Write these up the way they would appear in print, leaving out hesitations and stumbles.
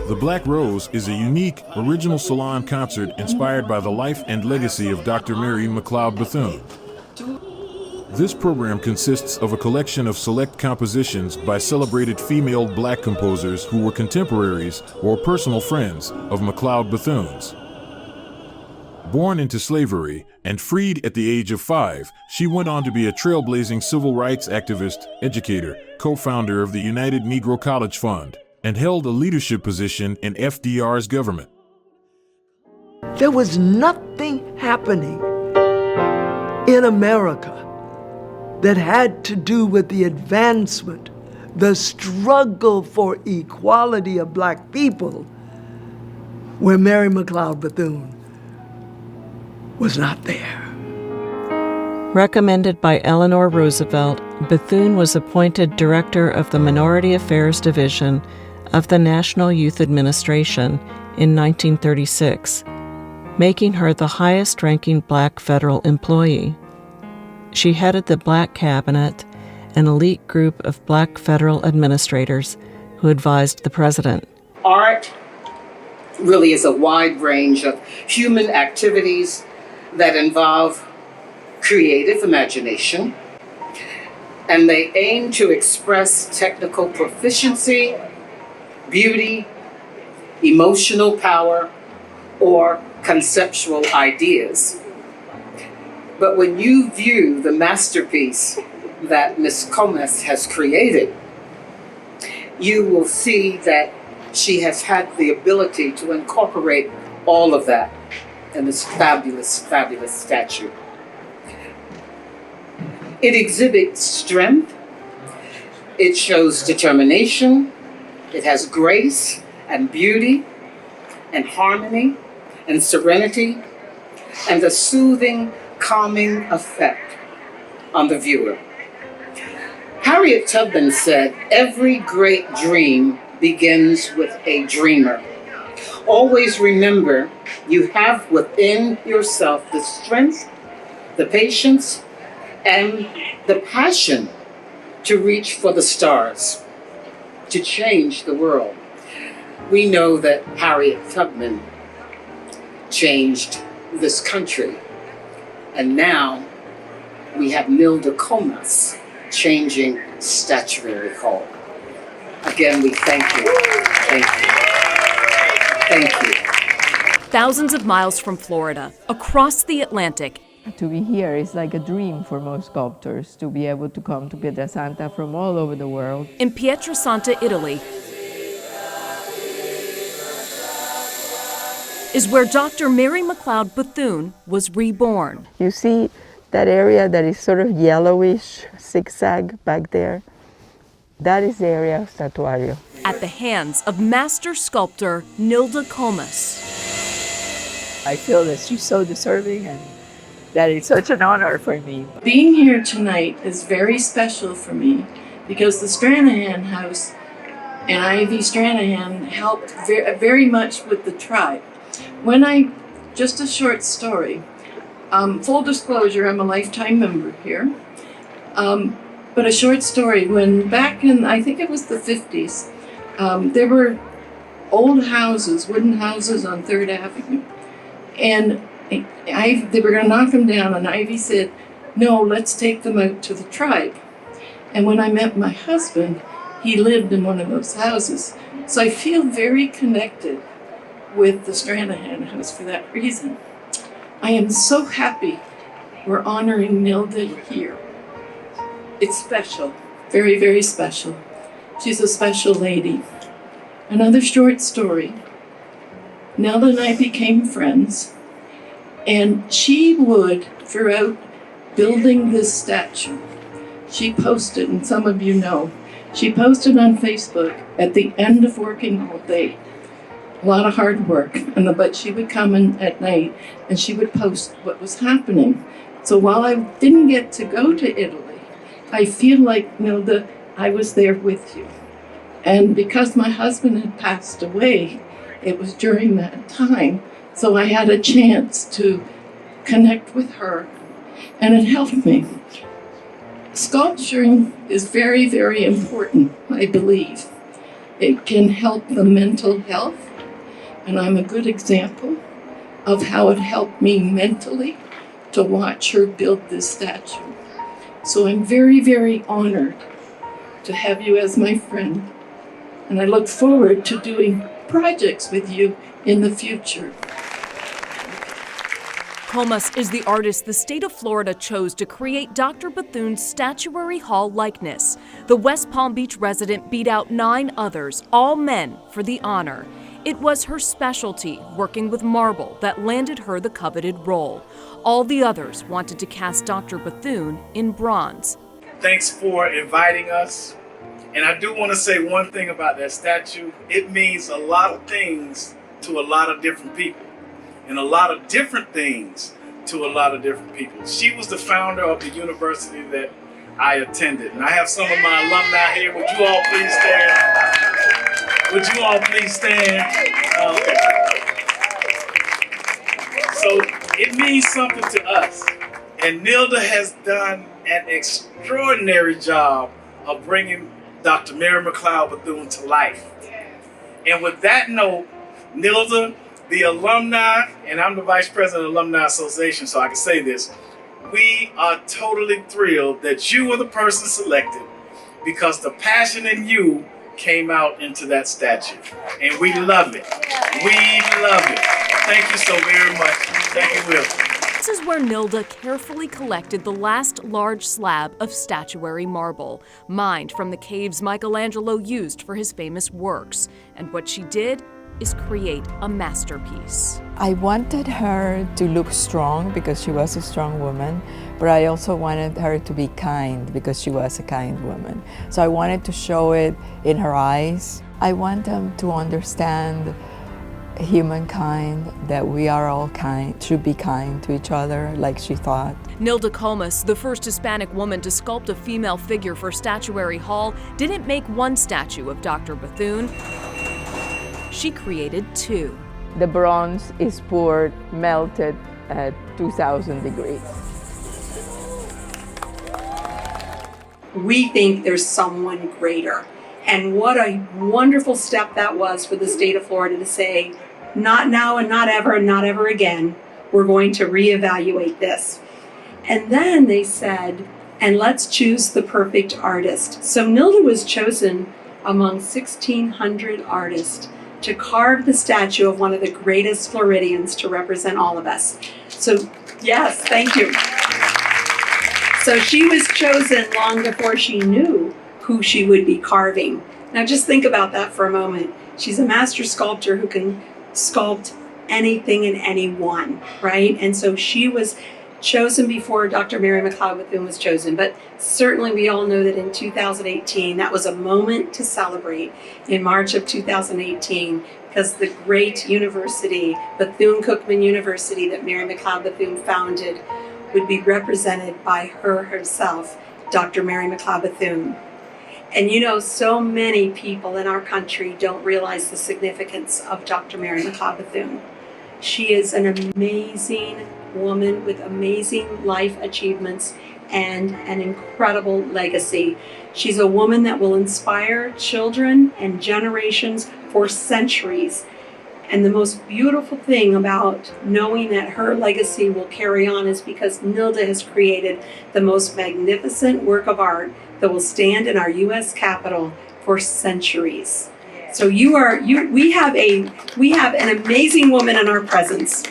The Black Rose is a unique, original salon concert inspired by the life and legacy of Dr. Mary McLeod Bethune. This program consists of a collection of select compositions by celebrated female black composers who were contemporaries or personal friends of McLeod Bethune's. Born into slavery and freed at the age of 5, she went on to be a trailblazing civil rights activist, educator, co-founder of the United Negro College Fund, and held a leadership position in FDR's government. There was nothing happening in America that had to do with the advancement, the struggle for equality of black people, where Mary McLeod Bethune was not there. Recommended by Eleanor Roosevelt, Bethune was appointed director of the Minority Affairs Division of the National Youth Administration in 1936, making her the highest-ranking black federal employee. She headed the Black Cabinet, an elite group of black federal administrators who advised the president. Art really is a wide range of human activities that involve creative imagination, and they aim to express technical proficiency, beauty, emotional power, or conceptual ideas. But when you view the masterpiece that Ms. Comas has created, you will see that she has had the ability to incorporate all of that in this fabulous, fabulous statue. It exhibits strength, it shows determination, it has grace and beauty and harmony and serenity and a soothing, calming effect on the viewer. Harriet Tubman said, "Every great dream begins with a dreamer." Always remember, you have within yourself the strength, the patience, and the passion to reach for the stars, to change the world. We know that Harriet Tubman changed this country, and now we have Nilda Comas changing Statuary Hall. Again, we thank you. Thank you. Thank you. Thousands of miles from Florida, across the Atlantic. To be here is like a dream for most sculptors, to be able to come to Pietrasanta from all over the world. In Pietrasanta, Italy, is where Dr. Mary McLeod Bethune was reborn. You see that area that is sort of yellowish, zigzag back there? That is the area of Statuario. At the hands of master sculptor Nilda Comas. I feel that she's so deserving and that it's such an honor for me. Being here tonight is very special for me because the Stranahan House and Ivy Stranahan helped very much with the tribe. Just a short story, full disclosure, I'm a lifetime member here, but a short story, when back in, I think it was the 50s, there were old houses, wooden houses on 3rd Avenue, and they were going to knock them down, and Ivy said, "No, let's take them out to the tribe." And when I met my husband, he lived in one of those houses. So I feel very connected with the Stranahan House for that reason. I am so happy we're honoring Nilda here. It's special, very, very special. She's a special lady. Another short story. Nilda and I became friends, and she would, throughout building this statue, she posted, and some of you know, she posted on Facebook at the end of working all day. A lot of hard work, but she would come in at night and she would post what was happening. So while I didn't get to go to Italy, I feel like, Nilda, I was there with you. And because my husband had passed away, it was during that time, so I had a chance to connect with her, and it helped me. Sculpturing is very, very important, I believe. It can help the mental health, and I'm a good example of how it helped me mentally to watch her build this statue. So I'm very, very honored to have you as my friend, and I look forward to doing projects with you in the future. Comas is the artist the state of Florida chose to create Dr. Bethune's statuary hall likeness. The West Palm Beach resident beat out 9 others, all men, for the honor. It was her specialty, working with marble, that landed her the coveted role. All the others wanted to cast Dr. Bethune in bronze. Thanks for inviting us. And I do want to say one thing about that statue. It means a lot of things to a lot of different people, and a lot of different things to a lot of different people. She was the founder of the university that I attended. And I have some of my alumni here. Would you all please stand? Would you all please stand? So it means something to us. And Nilda has done an extraordinary job of bringing Dr. Mary McLeod Bethune to life. And with that note, Nilda, the alumni, and I'm the vice president of the Alumni Association, so I can say this, we are totally thrilled that you were the person selected because the passion in you came out into that statue. And we love it. We love it. Thank you so very much. Thank you, Will. This is where Nilda carefully collected the last large slab of statuary marble, mined from the caves Michelangelo used for his famous works. And what she did is create a masterpiece. I wanted her to look strong because she was a strong woman, but I also wanted her to be kind because she was a kind woman. So I wanted to show it in her eyes. I want them to understand humankind, that we are all kind, should be kind to each other like she thought. Nilda Comas, the first Hispanic woman to sculpt a female figure for Statuary Hall, didn't make one statue of Dr. Bethune. She created 2. The bronze is poured, melted at 2,000 degrees. We think there's someone greater. And what a wonderful step that was for the state of Florida to say, not now and not ever and not ever again, we're going to reevaluate this. And then they said, and let's choose the perfect artist. So Nilda was chosen among 1,600 artists to carve the statue of one of the greatest Floridians to represent all of us. So yes, thank you. So she was chosen long before she knew who she would be carving. Now just think about that for a moment. She's a master sculptor who can sculpt anything and anyone, right? And so she was chosen before Dr. Mary McLeod Bethune was chosen, but certainly we all know that in 2018, that was a moment to celebrate in March of 2018, because the great university, Bethune-Cookman University, that Mary McLeod Bethune founded, would be represented by her herself, Dr. Mary McLeod Bethune. And you know, so many people in our country don't realize the significance of Dr. Mary McLeod Bethune. She is an amazing woman with amazing life achievements and an incredible legacy. She's a woman that will inspire children and generations for centuries. And the most beautiful thing about knowing that her legacy will carry on is because Nilda has created the most magnificent work of art that will stand in our U.S. Capitol for centuries. So we have an amazing woman in our presence.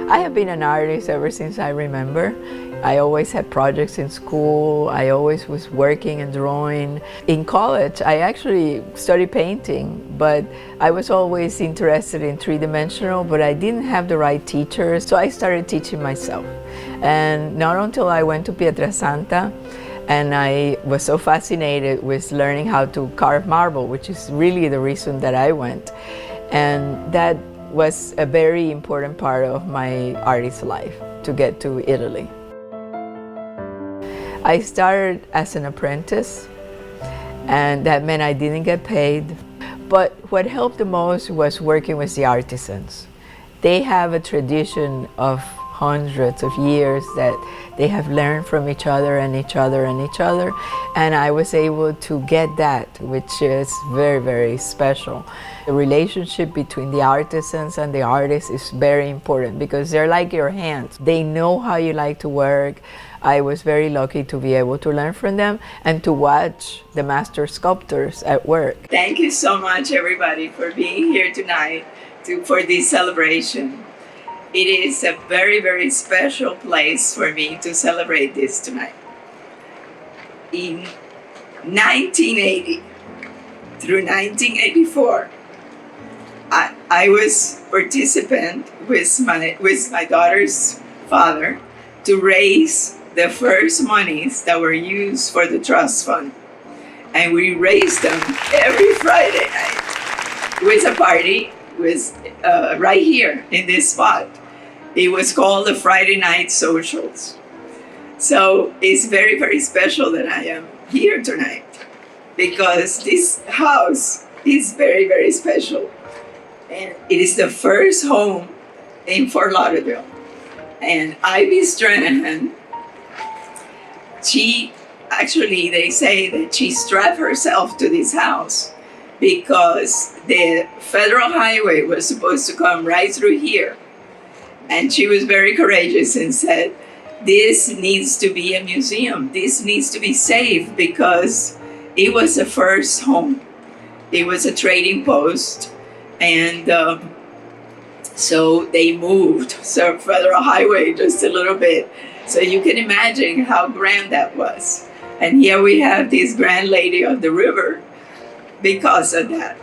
I have been an artist ever since I remember. I always had projects in school. I always was working and drawing. In college, I actually studied painting, but I was always interested in three-dimensional, but I didn't have the right teachers, so I started teaching myself. And not until I went to Pietrasanta, and I was so fascinated with learning how to carve marble, which is really the reason that I went. And that was a very important part of my artist life, to get to Italy. I started as an apprentice, and that meant I didn't get paid. But what helped the most was working with the artisans. They have a tradition of hundreds of years that they have learned from each other and each other and each other. And I was able to get that, which is very, very special. The relationship between the artisans and the artists is very important because they're like your hands. They know how you like to work. I was very lucky to be able to learn from them and to watch the master sculptors at work. Thank you so much, everybody, for being here tonight for this celebration. It is a very, very special place for me to celebrate this tonight. In 1980 through 1984, I was participant with my daughter's father to raise the first monies that were used for the trust fund. And we raised them every Friday night. It was a party, it was right here in this spot. It was called the Friday Night Socials. So it's very, very special that I am here tonight because this house is very, very special. And it is the first home in Fort Lauderdale. And Ivy Stranahan, they say that she strapped herself to this house because the federal highway was supposed to come right through here. And she was very courageous and said, this needs to be a museum. This needs to be saved because it was the first home. It was a trading post. And so they moved the federal highway just a little bit. So you can imagine how grand that was. And here we have this grand lady of the river because of that.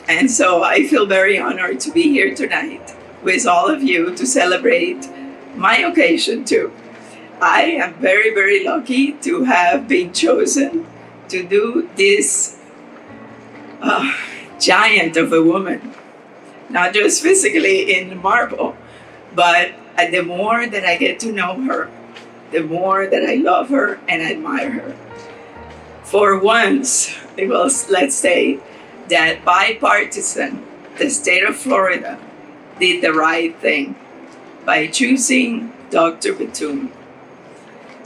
And so I feel very honored to be here tonight with all of you to celebrate my occasion too. I am very, very lucky to have been chosen to do this giant of a woman, not just physically in marble, but the more that I get to know her, the more that I love her and admire her. For once, let's say that bipartisan, the state of Florida did the right thing by choosing Dr. Bethune.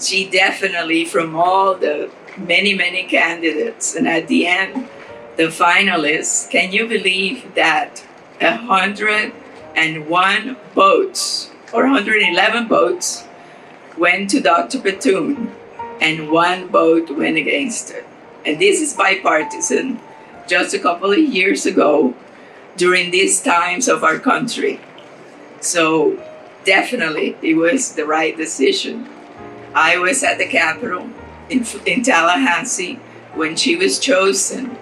She definitely, from all the many, many candidates, and at the end, the finalists, can you believe that 101 votes or 111 votes went to Dr. Bethune and 1 vote went against it? And this is bipartisan. Just a couple of years ago, during these times of our country. So definitely it was the right decision. I was at the Capitol in Tallahassee when she was chosen,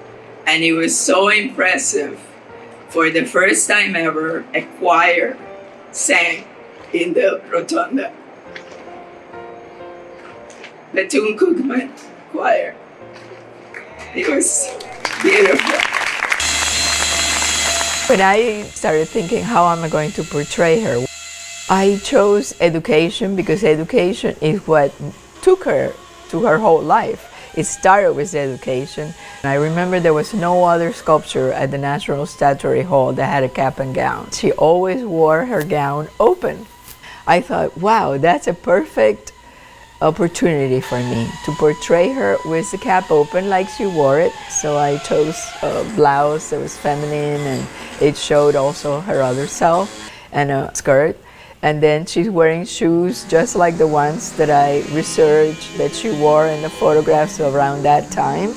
and it was so impressive. For the first time ever, a choir sang in the rotunda. Bethune-Cookman choir. It was beautiful. When I started thinking, how am I going to portray her? I chose education because education is what took her to her whole life. It started with education. I remember there was no other sculpture at the National Statuary Hall that had a cap and gown. She always wore her gown open. I thought, wow, that's a perfect opportunity for me to portray her with the cap open like she wore it. So I chose a blouse that was feminine and it showed also her other self, and a skirt. And then she's wearing shoes just like the ones that I researched that she wore in the photographs around that time.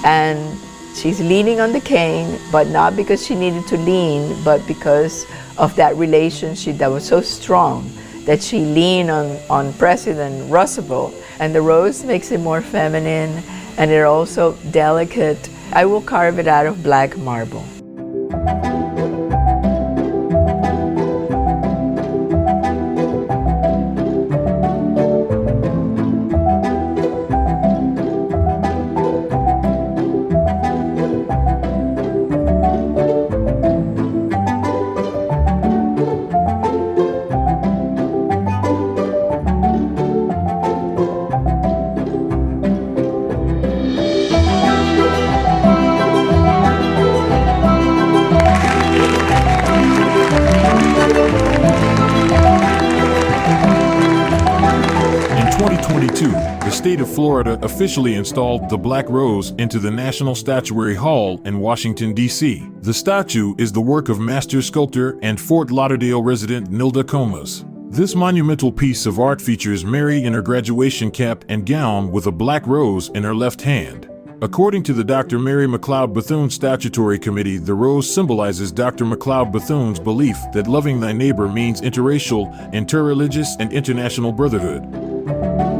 And she's leaning on the cane, but not because she needed to lean, but because of that relationship that was so strong that she leaned on President Roosevelt. And the rose makes it more feminine, and it's also delicate. I will carve it out of black marble. the state of Florida officially installed the Black Rose into the National Statuary Hall in Washington, D.C. The statue is the work of master sculptor and Fort Lauderdale resident Nilda Comas. This monumental piece of art features Mary in her graduation cap and gown with a black rose in her left hand. According to the Dr. Mary McLeod Bethune Statutory Committee, the rose symbolizes Dr. McLeod Bethune's belief that loving thy neighbor means interracial, interreligious, and international brotherhood.